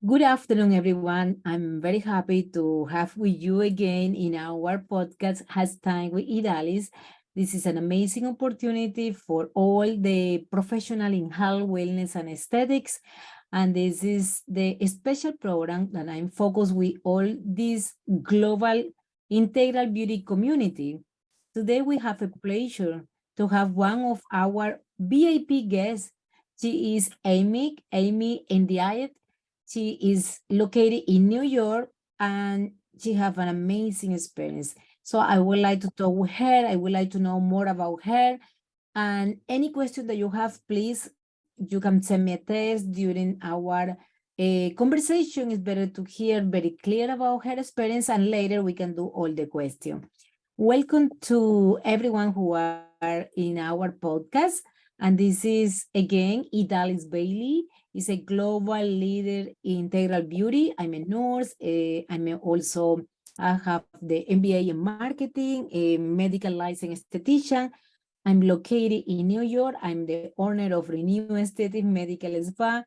Good afternoon, everyone. I'm very happy to have with you again in our podcast, Hashtag with Idalis. This is an amazing opportunity for all the professional in health, wellness, and aesthetics. And this is the special program that I'm focused with all this global integral beauty community. Today, we have a pleasure to have one of our VIP guests. She is Amy Ndiaye. She is located in New York and she have an amazing experience. So I would like to talk with her. I would like to know more about her. And any question that you have, please, you can send me a text during our conversation. It's better to hear very clear about her experience and later we can do all the questions. Welcome to everyone who are in our podcast. And this is again Idalis Bailey is a global leader in integral beauty. I'm a nurse. I have the MBA in marketing, a medical licensed esthetician. I'm located in New York. I'm the owner of Renew Aesthetic Medical Spa.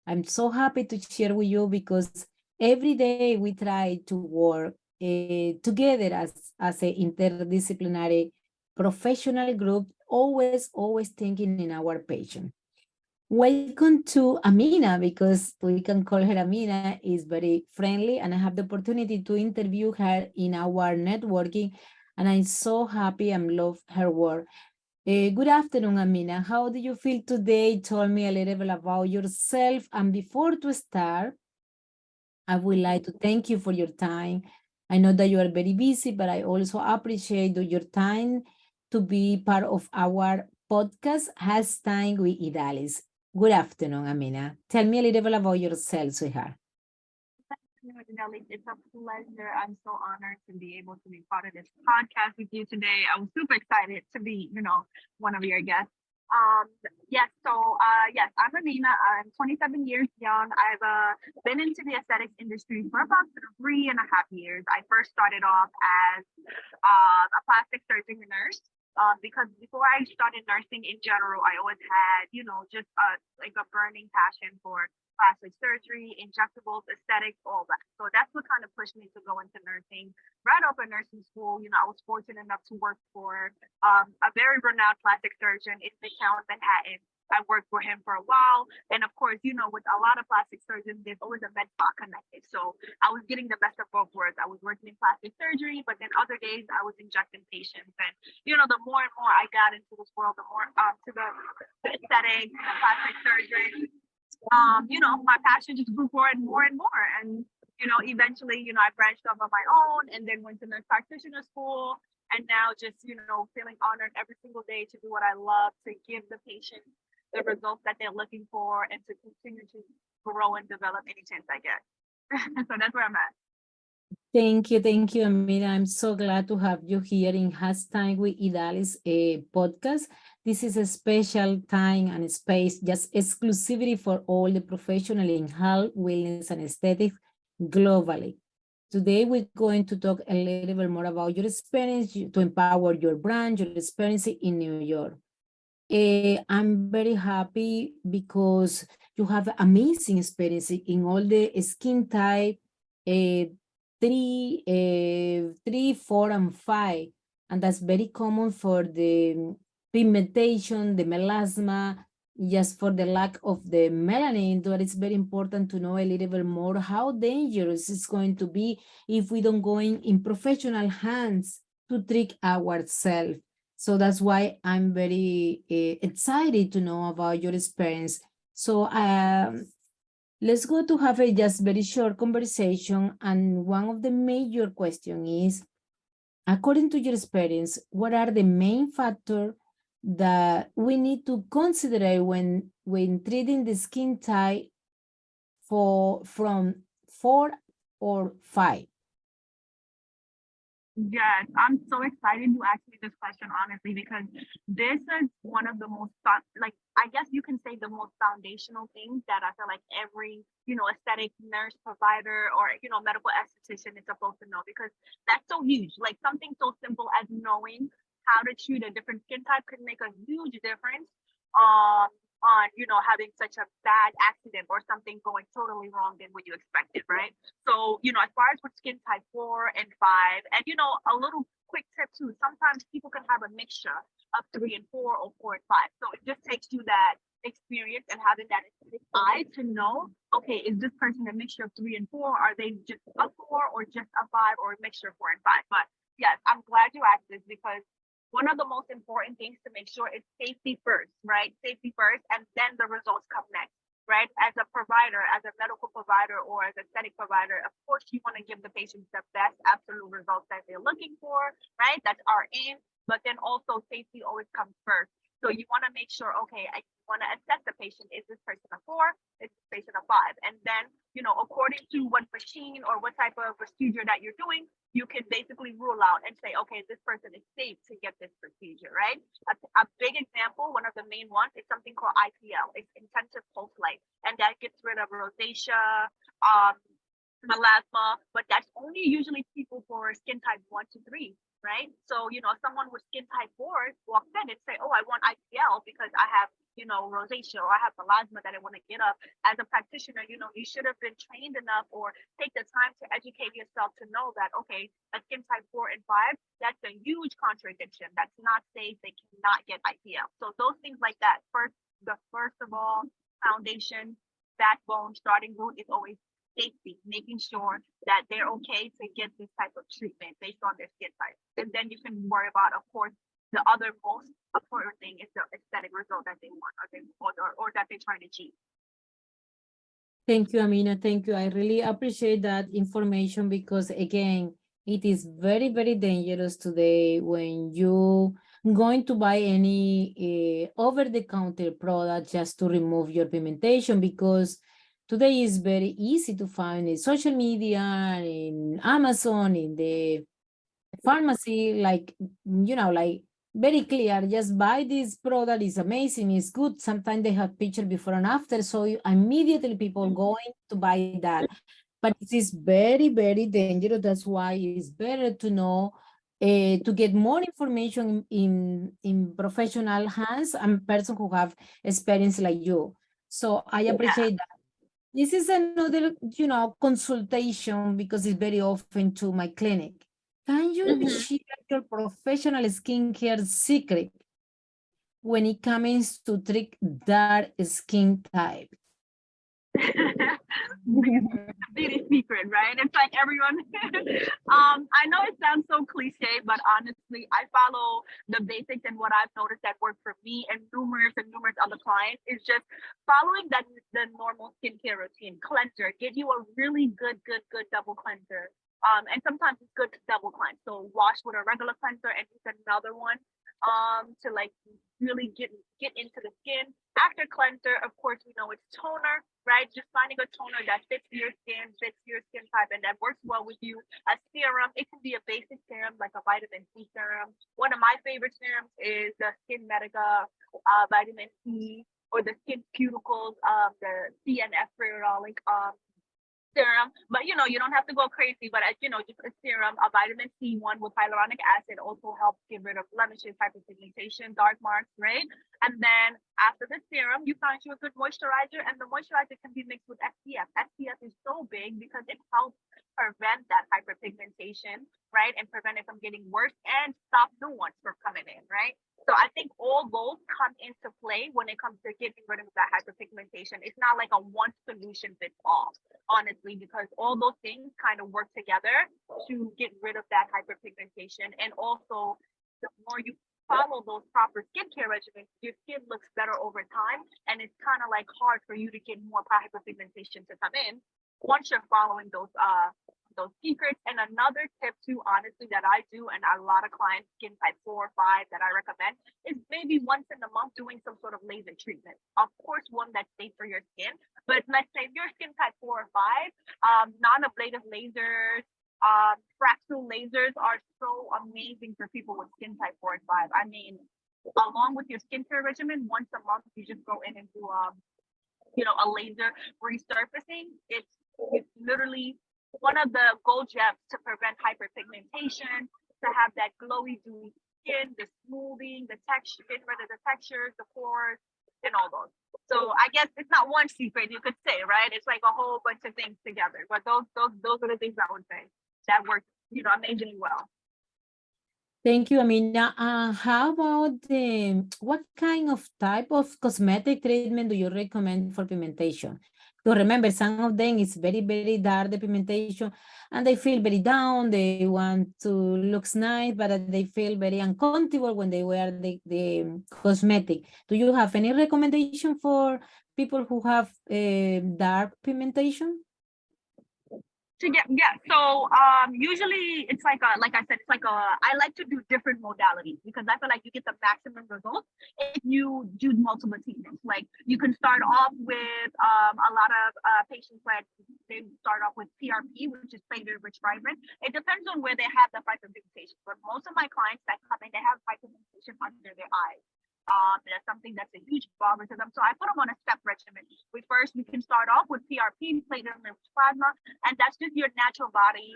I'm so happy to share with you because every day we try to work together as an interdisciplinary professional group, always thinking in our patient. Welcome to Amina, because we can call her Amina, is very friendly, and I have the opportunity to interview her in our networking, and I'm so happy and love her work. Good afternoon, Amina. How do you feel today? Tell me a little bit about yourself. And before to start, I would like to thank you for your time. I know that you are very busy, but I also appreciate your time to be part of our podcast, Has Time with Idalis. Good afternoon, Amina. Tell me a little bit about yourself, sweetheart. Idalis. It's a pleasure. I'm so honored to be able to be part of this podcast with you today. I'm super excited to be, one of your guests. Um, yes, I'm Amina. I'm 27 years young. I've been into the aesthetics industry for about 3.5 years. I first started off as a plastic surgery nurse. Because before I started nursing in general, I always had, just like a burning passion for plastic surgery, injectables, aesthetics, all that. So that's what kind of pushed me to go into nursing. Right after nursing school, I was fortunate enough to work for a very renowned plastic surgeon in Midtown Manhattan. I worked for him for a while. And of course, with a lot of plastic surgeons, there's always a med spa connected. So I was getting the best of both worlds. I was working in plastic surgery, but then other days I was injecting patients. And, the more and more I got into this world, the more to the aesthetics, the plastic surgery, my passion just grew more and more and more. And, eventually, I branched off on my own and then went to nurse practitioner school. And now just, feeling honored every single day to do what I love, to give the patient the results that they're looking for and to continue to grow and develop any chance I get. So that's where I'm at. Thank you, Amina. I'm so glad to have you here in Hashtag with Idalis podcast. This is a special time and space, just exclusivity for all the professional in health, wellness, and aesthetics globally. Today, we're going to talk a little bit more about your experience to empower your brand, your experience in New York. I'm very happy because you have amazing experience in all the skin type, uh, 3, 4, and 5. And that's very common for the pigmentation, the melasma, just for the lack of the melanin. But it's very important to know a little bit more how dangerous it's going to be if we don't go in professional hands to treat ourselves. So that's why I'm very excited to know about your experience. So let's go to have a just very short conversation. And one of the major question is, according to your experience, what are the main factors that we need to consider when treating the skin type from 4 or 5? Yes, I'm so excited you asked me this question, honestly, because this is one of the most, like, I guess you can say the most foundational things that I feel like every, aesthetic nurse provider or, medical esthetician is supposed to know, because that's so huge. Like something so simple as knowing how to treat a different skin type could make a huge difference. Um, on, having such a bad accident or something going totally wrong than what you expected, right? So, as far as with skin type 4 and 5, and, a little quick tip too, sometimes people can have a mixture of 3 and 4 or 4 and 5. So it just takes you that experience and having that eye to know, okay, is this person a mixture of 3 and 4? Are they just a 4 or just a 5 or a mixture of 4 and 5? But yes, I'm glad you asked this because one of the most important things to make sure is safety first, right? Safety first, and then the results come next, right? As a provider, as a medical provider or as a aesthetic provider, of course, you want to give the patients the best absolute results that they're looking for, right? That's our aim. But then also safety always comes first. So you want to make sure, okay, I want to assess the patient. Is this person a 4? Is this patient a 5? And then, according to what machine or what type of procedure that you're doing, you can basically rule out and say, okay, this person is safe to get this procedure, right? A big example, one of the main ones, is something called IPL. It's intensive pulse light, and that gets rid of rosacea, melasma, but that's only usually people for skin type 1 to 3, right? So, someone with skin type 4 walks in and say, oh, I want IPL because I have, rosacea or I have melasma that I want to get up. As a practitioner, you should have been trained enough or take the time to educate yourself to know that, okay, a skin type 4 and 5, that's a huge contradiction. That's not safe. They cannot get IPL. So those things like that, first of all, foundation, backbone, starting root is always safety, making sure that they're okay to get this type of treatment based on their skin type. And then you can worry about, of course, the other most important thing is the aesthetic result that they want or that they're trying to achieve. Thank you, Amina. Thank you. I really appreciate that information because, again, it is very, very dangerous today when you going to buy any over-the-counter product just to remove your pigmentation, because today is very easy to find in social media, in Amazon, in the pharmacy, like, like very clear, just buy this product, is amazing, it's good. Sometimes they have picture before and after, so immediately people going to buy that. But it is very, very dangerous. That's why it's better to know, to get more information in professional hands and person who have experience like you. So I Yeah. appreciate that. This is another, consultation, because it's very often to my clinic. Can you Mhm. share your professional skincare secret when it comes to treat dark skin type? Beauty secret, right? It's like everyone. I know it sounds so cliche, but honestly, I follow the basics, and what I've noticed that worked for me and numerous other clients is just following the normal skincare routine. Cleanser, get you a really good double cleanser. And sometimes it's good to double cleanse. So wash with a regular cleanser and use another one to like really get into the skin. After cleanser, of course, we know it's toner, right? Just finding a toner that fits your skin, fits your skin type, and that works well with you. A serum, it can be a basic serum like a vitamin C serum. One of my favorite serums is the Skin Medica vitamin C, or the Skin Cuticles, the CNF Ferrolic serum. But you don't have to go crazy. But just a serum, a vitamin C one with hyaluronic acid also helps get rid of blemishes, hyperpigmentation, dark marks, right? And then after the serum, you find you a good moisturizer, and the moisturizer can be mixed with SPF. SPF is so big because it helps prevent that hyperpigmentation, right? And prevent it from getting worse and stop new ones from coming in, right? So I think all those come into play when it comes to getting rid of that hyperpigmentation. It's not like a one solution fits all, honestly, because all those things kind of work together to get rid of that hyperpigmentation. And also, the more you follow those proper skincare regimens, your skin looks better over time. And it's kind of like hard for you to get more hyperpigmentation to come in once you're following those secrets. And another tip too, honestly, that I do, and a lot of clients, skin type 4 or 5, that I recommend, is maybe once in a month doing some sort of laser treatment. Of course, one that's safe for your skin. But let's say if you're skin type 4 or 5, non-ablative lasers, fractal lasers are so amazing for people with skin type 4 and 5. I mean, along with your skincare regimen, once a month you just go in and do a laser resurfacing. It's literally one of the gold gems to prevent hyperpigmentation, to have that glowy, dewy skin, the smoothing, the texture, getting rid of the textures, the pores, and all those. So I guess it's not one secret you could say, right? It's like a whole bunch of things together. But those are the things I would say that work, amazingly well. Thank you, Amina. How about what kind of type of cosmetic treatment do you recommend for pigmentation? So remember, some of them is very, very dark, the pigmentation, and they feel very down. They want to looks nice, but they feel very uncomfortable when they wear the cosmetic. Do you have any recommendation for people who have dark pigmentation? To get so usually it's like I said, it's like I like to do different modalities because I feel like you get the maximum results if you do multiple treatments. Like you can start off with a lot of patients that they start off with PRP, which is platelet rich fibrine. It depends on where they have the hyperpigmentation, but most of my clients that come in, they have hyperpigmentation under their eyes. That's something that's a huge bother to them. So I put them on a step regimen. We can start off with PRP, platelet rich plasma, and that's just your natural body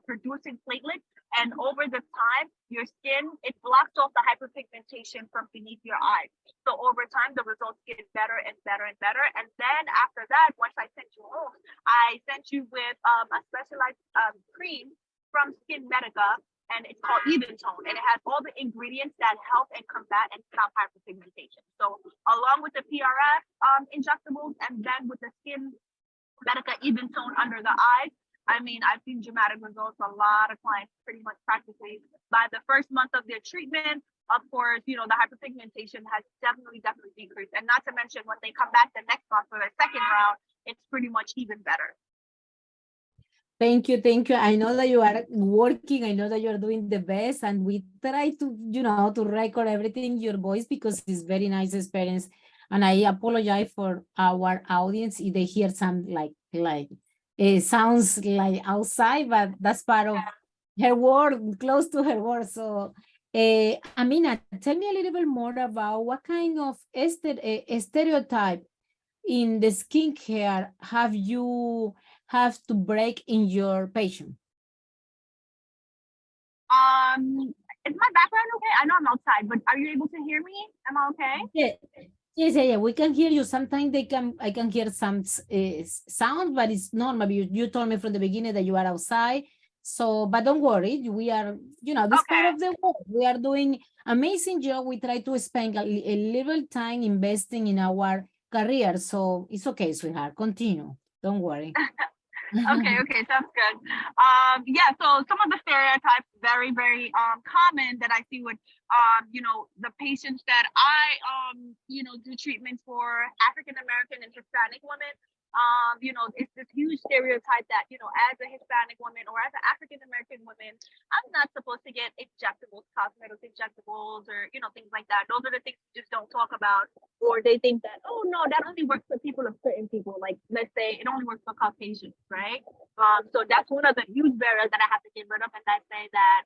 producing platelets. And over the time, your skin, it blocks off the hyperpigmentation from beneath your eyes. So over time, the results get better and better and better. And then after that, once I sent you home, I sent you with a specialized cream from Skin Medica, and it's called Even Tone, and it has all the ingredients that help and combat and stop hyperpigmentation. So along with the PRF injectables, and then with the Skin Medica Even Tone under the eyes, I mean, I've seen dramatic results. A lot of clients pretty much practically by the first month of their treatment. Of course, the hyperpigmentation has definitely decreased. And not to mention when they come back the next month for their second round, it's pretty much even better. Thank you, thank you. I know that you are working. I know that you are doing the best, and we try to, to record everything your voice because it's very nice experience. And I apologize for our audience if they hear some like it sounds like outside, but that's part of her work, close to her work. So, Amina, tell me a little bit more about what kind of stereotype in the skincare have to break in your patient? Is my background okay? I know I'm outside, but are you able to hear me? Am I okay? Yeah. Yes, yeah, yeah, we can hear you. Sometimes I can hear some sound, but it's normal. You told me from the beginning that you are outside. So, but don't worry, we are, this part Okay. of the work. We are doing amazing job. We try to spend a little time investing in our career. So it's okay, sweetheart. Continue. Don't worry. Okay, sounds good. Yeah, so some of the stereotypes very, very common that I see with the patients that I do treatment for African American and Hispanic women. It's this huge stereotype that, as a Hispanic woman or as an African American woman, I'm not supposed to get injectables, cosmetic injectables, or, things like that. Those are the things we just don't talk about. Or they think that, oh, no, that only works for people of certain people. Like, let's say it only works for Caucasians, right? So that's one of the huge barriers that I have to get rid of. And I say that,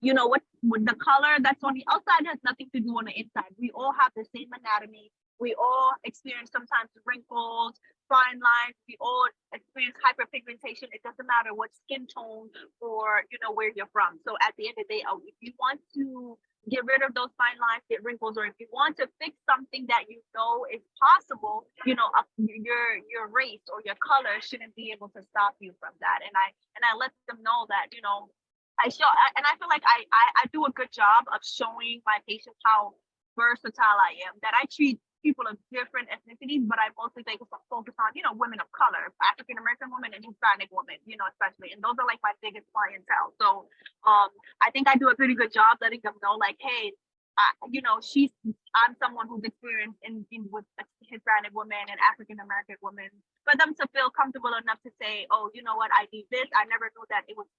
what with the color that's on the outside has nothing to do on the inside. We all have the same anatomy. We all experience sometimes wrinkles, fine lines. We all experience hyperpigmentation. It doesn't matter what skin tone or where you're from. So at the end of the day, if you want to get rid of those fine lines, get wrinkles, or if you want to fix something that you know is possible, your race or your color shouldn't be able to stop you from that. And I let them know that and I feel like I do a good job of showing my patients how versatile I am, that I treat people of different ethnicities, but I mostly focus on, women of color, African American women and Hispanic women, especially. And those are like my biggest clientele. So I think I do a pretty good job letting them know, like, hey, I'm someone who's experienced with Hispanic women and African American women, for them to feel comfortable enough to say, oh, you know what, I need this. I never knew that it was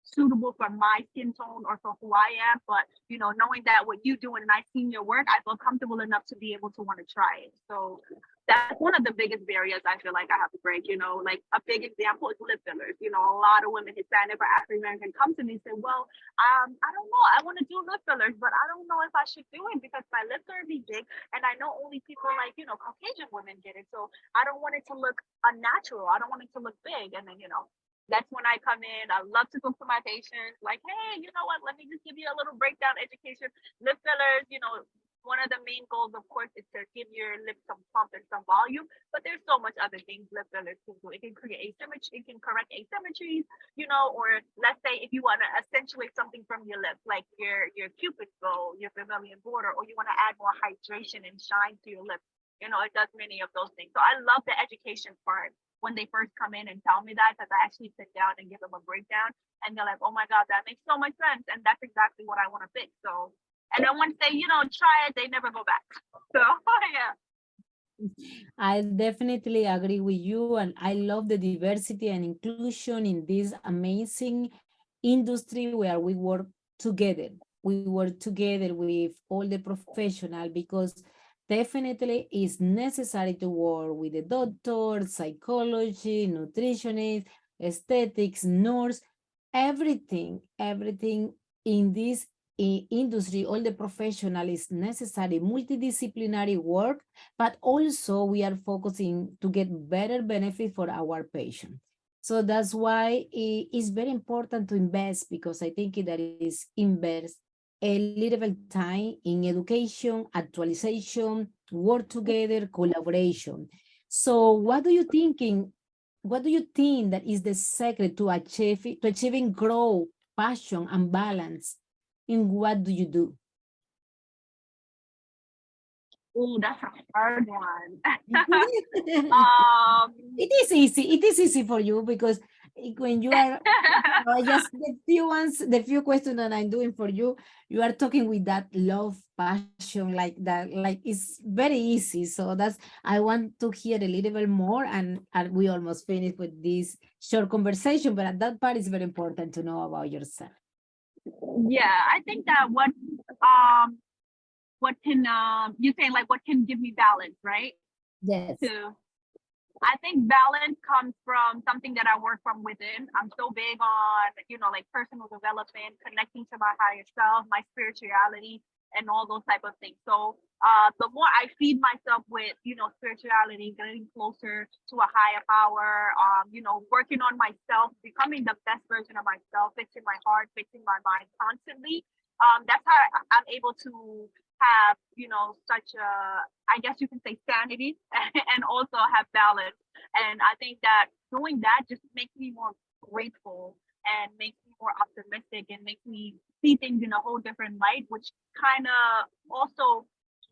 suitable for my skin tone or for who I am. But, knowing that what you do and I've seen your work, I feel comfortable enough to be able to want to try it. So that's one of the biggest barriers I feel like I have to break, like a big example is lip fillers. A lot of women, Hispanic or African American, come to me and say, well, I don't know, I want to do lip fillers, but I don't know if I should do it because my lips are really big. And I know only people like, Caucasian women get it. So I don't want it to look unnatural. I don't want it to look big. And then, that's when I come in. I love to cook for my patients. Like, hey, you know what? Let me just give you a little breakdown education. Lip fillers, One of the main goals, of course, is to give your lips some plump and some volume. But there's so much other things lip fillers can do. It can create asymmetry, it can correct asymmetries, or let's say if you want to accentuate something from your lips, like your cupid's bow, your vermilion border, or you want to add more hydration and shine to your lips. It does many of those things. So I love the education part when they first come in and tell me that, because I actually sit down and give them a breakdown, and they're like, "Oh my God, that makes so much sense," and that's exactly what I want to fix. So, and then once they, try it, they never go back. So yeah. I definitely agree with you, and I love the diversity and inclusion in this amazing industry where we work together. We work together with all the professional because definitely it's necessary to work with the doctor, psychology, nutritionist, aesthetics, nurse, everything in this industry, all the professional is necessary, multidisciplinary work, but also we are focusing to get better benefit for our patient. So that's why it is very important to invest, because I think that is invest a little bit time in education, actualization, work together, collaboration. So what do you think that is the secret to achieving growth, passion, and balance? In what do you do? Oh, that's a hard one. um, It is easy. It is easy for you because when you are just the few questions that I'm doing for you, you are talking with that love, passion, like that, like it's very easy. So that's I want to hear a little bit more, and we almost finished with this short conversation. But that part is very important to know about yourself. yeah, I think that what can you saying like what can give me balance, right? Yes. To I think balance comes from something that I work from within. I'm so big on, like personal development, connecting to my higher self, my spirituality, and all those type of things. So the more I feed myself with, spirituality, getting closer to a higher power, working on myself, becoming the best version of myself, fixing my heart, fixing my mind constantly. That's how I'm able to have, such a, I guess you can say sanity and also have balance. And I think that doing that just makes me more grateful and makes me more optimistic and makes me see things in a whole different light, which kind of also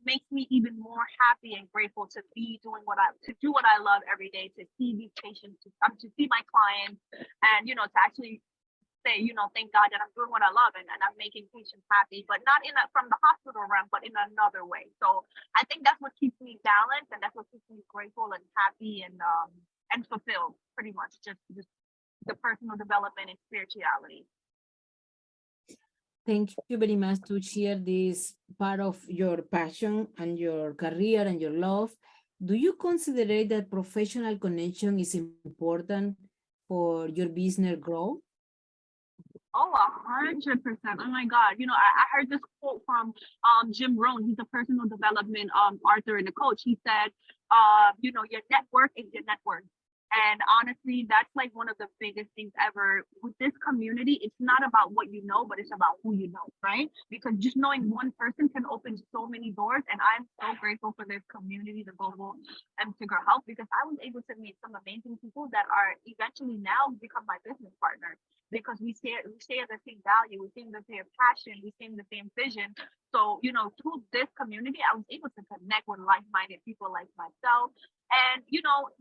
makes me even more happy and grateful to be doing to do what I love every day, to see these patients, to see my clients, and to actually say, thank God that I'm doing what I love, and I'm making patients happy, but not from the hospital realm, but in another way. So I think that's what keeps me balanced, and that's what keeps me grateful and happy and fulfilled. Pretty much, just the personal development and spirituality. Thank you very much to share this part of your passion and your career and your love. Do you consider that professional connection is important for your business growth? Oh, 100%. Oh my God. I heard this quote from Jim Rohn. He's a personal development author and a coach. He said, your network is your net worth. And honestly, that's like one of the biggest things ever with this community. It's not about what you know, but it's about who you know, right? Because just knowing one person can open so many doors. And I'm so grateful for this community, the Global Girl Health, because I was able to meet some amazing people that are eventually now become my business partners, because we share the same value, we share the same passion, we share the same vision. So, through this community, I was able to connect with like-minded people like myself. And,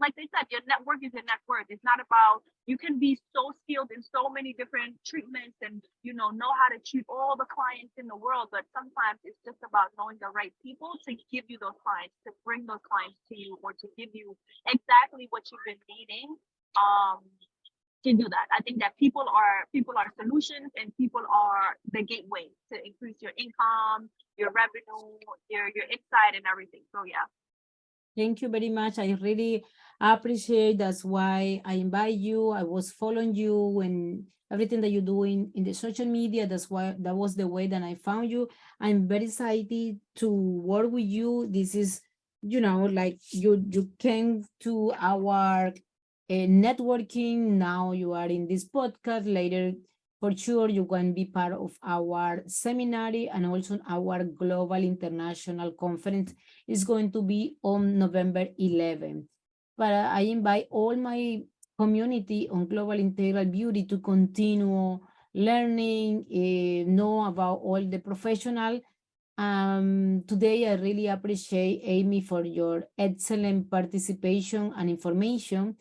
like they said, your network is your net worth. It's not about, you can be so skilled in so many different treatments and, know how to treat all the clients in the world. But sometimes it's just about knowing the right people to give you those clients, to bring those clients to you, or to give you exactly what you've been needing. Um, to do that. I think that people are solutions, and people are the gateway to increase your income, your revenue, your insight, and everything. So yeah. Thank you very much. I really appreciate. That's why I invite you. I was following you and everything that you're doing in the social media. That's why that was the way that I found you. I'm very excited to work with you. This is, like you came to our networking. Now you are in this podcast. Later For sure, you can be part of our seminar and also our global international conference is going to be on November 11th. But I invite all my community on global integral beauty to continue learning, know about all the professional. Today, I really appreciate Amy for your excellent participation and information,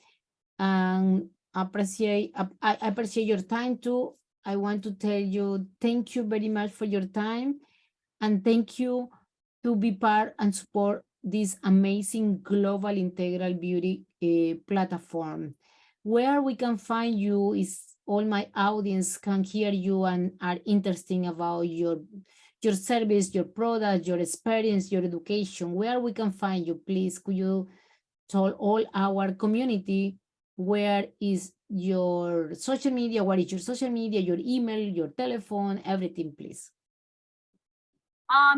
and I appreciate your time too. I want to tell you thank you very much for your time, and thank you to be part and support this amazing global integral beauty platform. Where we can find you is all my audience can hear you and are interested about your service, your product, your experience, your education. Where we can find you, please? Could you tell all our community where is your social media, what is your social media, your email, your telephone, everything, please?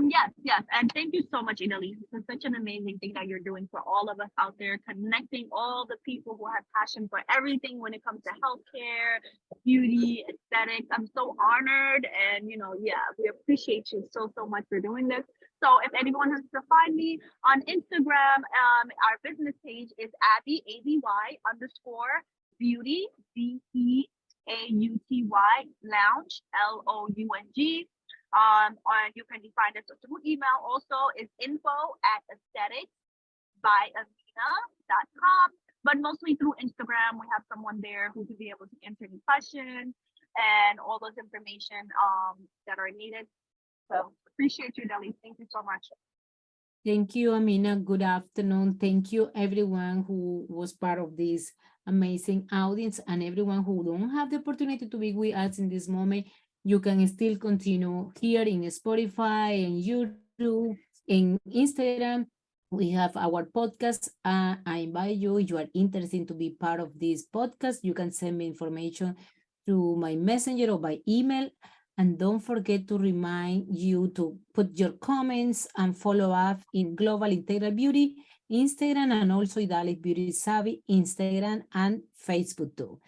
Yes, yes. And thank you so much, Idalis. This is such an amazing thing that you're doing for all of us out there, connecting all the people who have passion for everything when it comes to healthcare, beauty, aesthetics. I'm so honored. And, yeah, we appreciate you so, so much for doing this. So if anyone wants to find me on Instagram, our business page is Abby, ABY underscore beauty, BEAUTY Lounge, LOUNG. Or you can find us through email also is info@aestheticsbyamina.com. But mostly through Instagram, we have someone there who could be able to answer any questions and all those information that are needed. So appreciate you, Deli. Thank you so much. Thank you, Amina. Good afternoon. Thank you, everyone who was part of this amazing audience, and everyone who don't have the opportunity to be with us in this moment. You can still continue here in Spotify and YouTube, in Instagram. We have our podcast. I invite you, if you are interested to be part of this podcast, you can send me information through my messenger or by email. And don't forget to remind you to put your comments and follow up in Global Integral Beauty, Instagram, and also Idalis Beauty Savvy, Instagram and Facebook too.